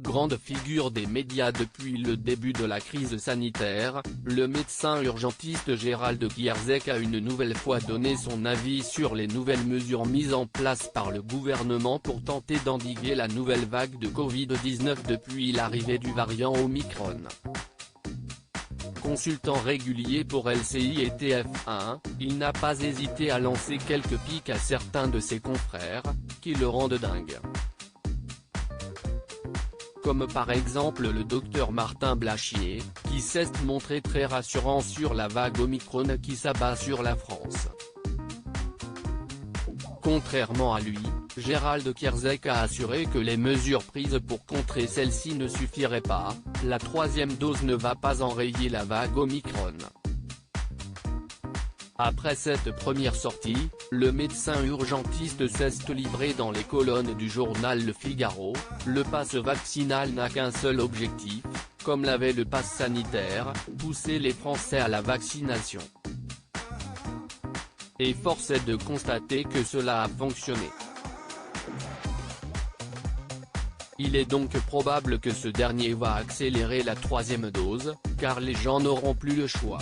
grande figure des médias depuis le début de la crise sanitaire, le médecin urgentiste Gérald Kierzek a une nouvelle fois donné son avis sur les nouvelles mesures mises en place par le gouvernement pour tenter d'endiguer la nouvelle vague de Covid-19 depuis l'arrivée du variant Omicron. Consultant régulier pour LCI et TF1, il n'a pas hésité à lancer quelques piques à certains de ses confrères, qui le rendent dingue. Comme par exemple le docteur Martin Blachier, qui s'est montré très rassurant sur la vague Omicron qui s'abat sur la France. Contrairement à lui, Gérald Kierzek a assuré que les mesures prises pour contrer celle-ci ne suffiraient pas, la troisième dose ne va pas enrayer la vague Omicron. Après cette première sortie, le médecin urgentiste s'est livré dans les colonnes du journal Le Figaro. Le pass vaccinal n'a qu'un seul objectif, comme l'avait le pass sanitaire, pousser les Français à la vaccination. Et force est de constater que cela a fonctionné. Il est donc probable que ce dernier va accélérer la troisième dose, car les gens n'auront plus le choix.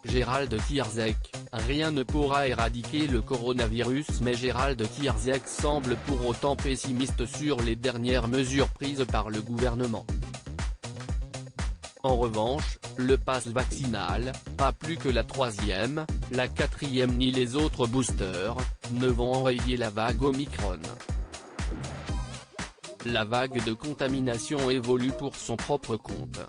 Gérald Kierzek, rien ne pourra éradiquer le coronavirus, mais Gérald Kierzek semble pour autant pessimiste sur les dernières mesures prises par le gouvernement. En revanche, le pass vaccinal, pas plus que la troisième, la quatrième ni les autres boosters, ne vont enrayer la vague Omicron. La vague de contamination évolue pour son propre compte.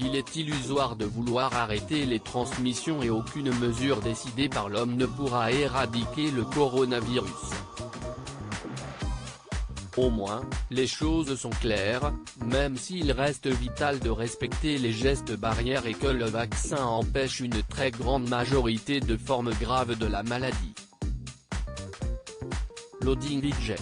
Il est illusoire de vouloir arrêter les transmissions et aucune mesure décidée par l'homme ne pourra éradiquer le coronavirus. Au moins, les choses sont claires, même s'il reste vital de respecter les gestes barrières et que le vaccin empêche une très grande majorité de formes graves de la maladie. Loading budget.